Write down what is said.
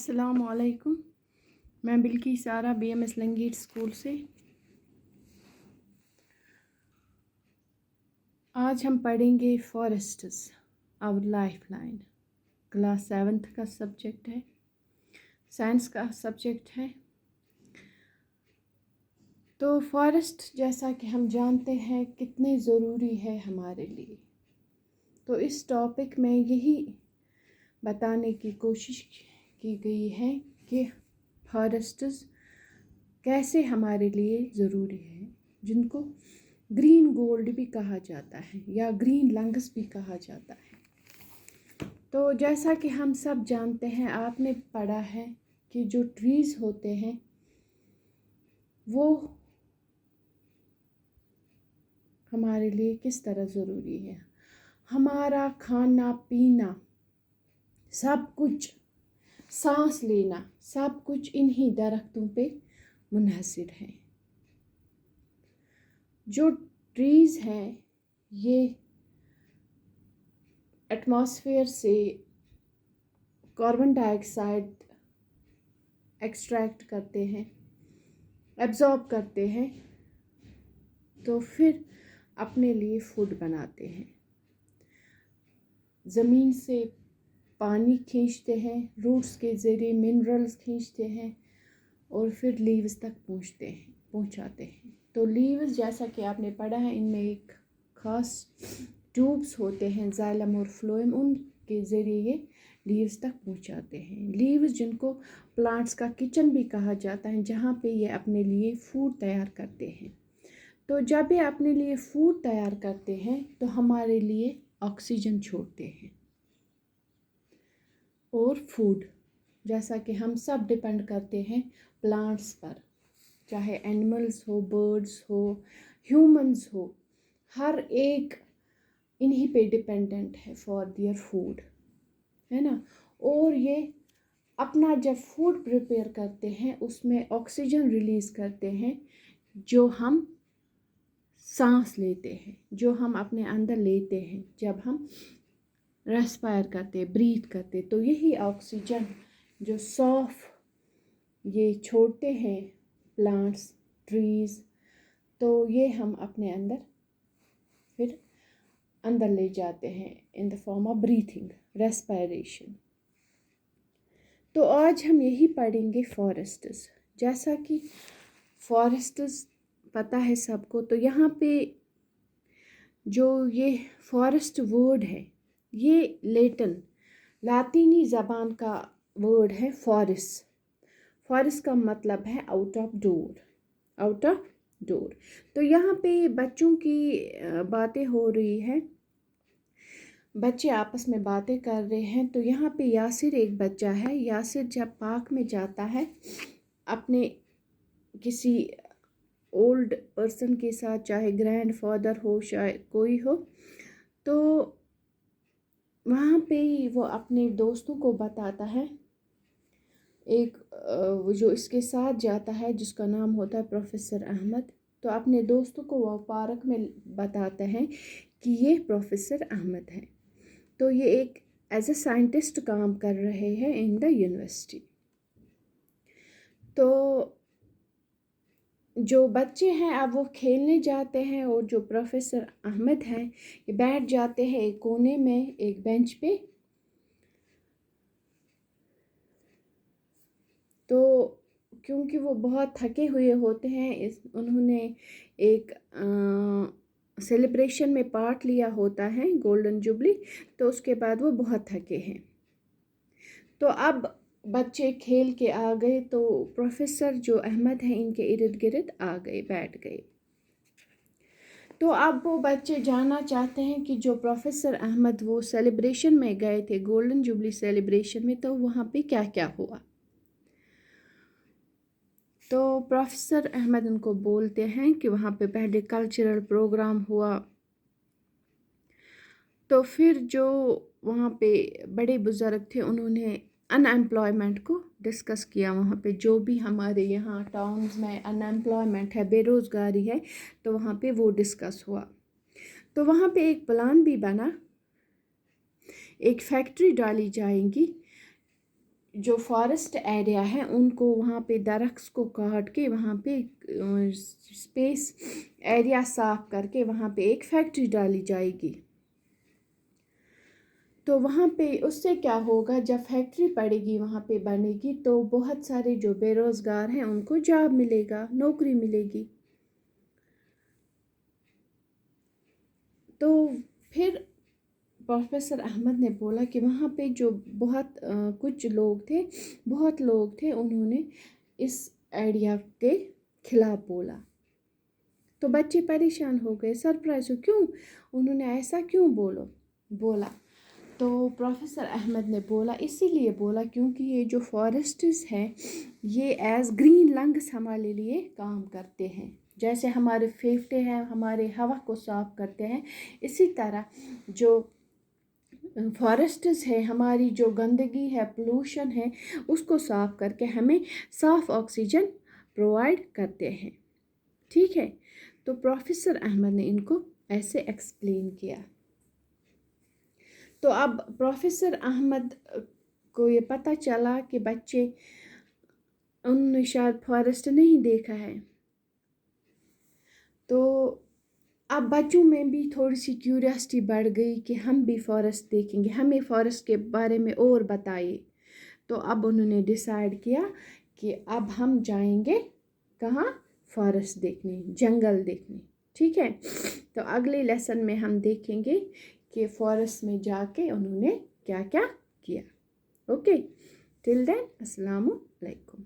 अस्सलाम वालेकुम। मैं बिल्की सारा BMS लंगीट स्कूल से। आज हम पढ़ेंगे forests our lifeline. Class 7th का सब्जेक्ट है, साइंस का सब्जेक्ट है। तो फॉरेस्ट जैसा कि हम जानते हैं कितने ज़रूरी है हमारे लिए, तो इस टॉपिक में यही बताने की कोशिश की गई है कि फॉरेस्ट्स कैसे हमारे लिए ज़रूरी है, जिनको ग्रीन गोल्ड भी कहा जाता है या ग्रीन लंग्स भी कहा जाता है। तो जैसा कि हम सब जानते हैं, आपने पढ़ा है कि जो ट्रीज़ होते हैं वो हमारे लिए किस तरह ज़रूरी है। हमारा खाना पीना, सब कुछ, सांस लेना, सब कुछ इन्हीं दरख्तों पे मुनहसर है। जो ट्रीज़ हैं ये एटमॉस्फेयर से कार्बन डाइऑक्साइड एक्सट्रैक्ट करते हैं, एब्जॉर्ब करते हैं, तो फिर अपने लिए फूड बनाते हैं। ज़मीन से पानी खींचते हैं, रूट्स के ज़रिए मिनरल्स खींचते हैं और फिर लीव्स तक पहुंचाते हैं। तो लीव्स जैसा कि आपने पढ़ा है, इनमें एक ख़ास ट्यूब्स होते हैं, जाइलम और फ्लोएम, उनके ज़रिए ये लीव्स तक पहुंचाते हैं। लीव्स जिनको प्लांट्स का किचन भी कहा जाता है, जहाँ पे ये अपने लिए फूड तैयार करते हैं। तो जब ये अपने लिए फूड तैयार करते हैं तो हमारे लिए ऑक्सीजन छोड़ते हैं। और फूड, जैसा कि हम सब डिपेंड करते हैं प्लांट्स पर, चाहे एनिमल्स हो, बर्ड्स हो, ह्यूमंस हो, हर एक इन्हीं पे डिपेंडेंट है फॉर देयर फूड, है ना। और ये अपना जब फूड प्रिपेयर करते हैं उसमें ऑक्सीजन रिलीज़ करते हैं, जो हम सांस लेते हैं, जो हम अपने अंदर लेते हैं जब हम रेस्पायर करते, ब्रीथ करते। तो यही ऑक्सीजन जो सॉफ्ट ये छोड़ते हैं प्लांट्स, ट्रीज़, तो ये हम अपने अंदर फिर अंदर ले जाते हैं in the form of breathing, respiration. तो आज हम यही पढ़ेंगे फॉरेस्ट्स। जैसा कि फॉरेस्ट्स पता है सबको, तो यहाँ पे जो ये फॉरेस्ट वर्ड है, ये लातीनी ज़बान का वर्ड है फॉरेस्ट। फॉरेस्ट का मतलब है आउट ऑफ डोर। तो यहाँ पे बच्चों की बातें हो रही है, बच्चे आपस में बातें कर रहे हैं। तो यहाँ पे यासिर एक बच्चा है। यासिर जब पार्क में जाता है अपने किसी ओल्ड पर्सन के साथ, चाहे ग्रैंड फादर हो, शायद कोई हो, तो वहाँ पे वो अपने दोस्तों को बताता है। एक वो जो इसके साथ जाता है जिसका नाम होता है प्रोफेसर अहमद, तो अपने दोस्तों को वो पार्क में बताते हैं कि ये प्रोफेसर अहमद है। तो ये एक एज ए साइंटिस्ट काम कर रहे हैं इन द यूनिवर्सिटी। तो जो बच्चे हैं अब वो खेलने जाते हैं और जो प्रोफेसर अहमद हैं ये बैठ जाते हैं एक कोने में, एक बेंच पे। तो क्योंकि वो बहुत थके हुए होते हैं, उन्होंने एक सेलिब्रेशन में पार्ट लिया होता है, गोल्डन जुबली, तो उसके बाद वो बहुत थके हैं। तो अब बच्चे खेल के आ गए, तो प्रोफेसर जो अहमद हैं इनके इर्द गिर्द आ गए, बैठ गए। तो अब वो बच्चे जानना चाहते हैं कि जो प्रोफेसर अहमद वो सेलिब्रेशन में गए थे, गोल्डन जुबली सेलिब्रेशन में, तो वहाँ पे क्या क्या हुआ। तो प्रोफेसर अहमद उनको बोलते हैं कि वहाँ पे पहले कल्चरल प्रोग्राम हुआ, तो फिर जो वहाँ पे बड़े बुज़ुर्ग थे उन्होंने अनएम्प्लॉयमेंट को डिस्कस किया। वहाँ पे जो भी हमारे यहाँ टाउन्स में अनएम्प्लॉयमेंट है, बेरोज़गारी है, तो वहाँ पे वो डिस्कस हुआ। तो वहाँ पे एक प्लान भी बना, एक फैक्ट्री डाली जाएगी جو فارسٹ ایریا ہے ان کو وہاں پہ درخت کو کاٹ کے وہاں پہ اسپیس ایریا صاف کر کے وہاں پہ ایک فیکٹری ڈالی جائے گی. تو وہاں پہ اس سے کیا ہوگا، جب فیکٹری پڑے گی وہاں پہ بنے گی تو بہت سارے جو بے روزگار ہیں ان کو جاب ملے گا، نوکری ملے گی. تو پھر پروفیسر احمد نے بولا کہ وہاں پہ جو کچھ بہت لوگ تھے انہوں نے اس آئیڈیا کے خلاف بولا. تو بچے پریشان ہو گئے، سرپرائز ہو، کیوں انہوں نے ایسا کیوں بولا. تو پروفیسر احمد نے بولا اسی لیے بولا کیونکہ یہ جو فارسٹس ہیں یہ ایز گرین لنگس ہمارے لیے کام کرتے ہیں. جیسے ہمارے پھیپھڑے ہیں ہمارے ہوا کو صاف کرتے ہیں، اسی طرح جو فارسٹس ہے ہماری جو گندگی ہے، پولوشن ہے، اس کو صاف کر کے ہمیں صاف آکسیجن پرووائڈ کرتے ہیں. ٹھیک ہے. تو پروفیسر احمد نے ان کو ایسے ایکسپلین کیا. تو اب پروفیسر احمد کو یہ پتہ چلا کہ بچے انہوں نے شاید فارسٹ نہیں دیکھا ہے، تو اب بچوں میں بھی تھوڑی سی کیوریاسٹی بڑھ گئی کہ ہم بھی فارسٹ دیکھیں گے، ہمیں فارسٹ کے بارے میں اور بتائیے. تو اب انہوں نے ڈیسائیڈ کیا کہ اب ہم جائیں گے کہاں، فارسٹ دیکھنے، جنگل دیکھنے. ٹھیک ہے. تو اگلے لیسن میں ہم دیکھیں گے کہ فارسٹ میں جا کے انہوں نے کیا کیا کیا. اوکے. ٹل دین السلام علیکم.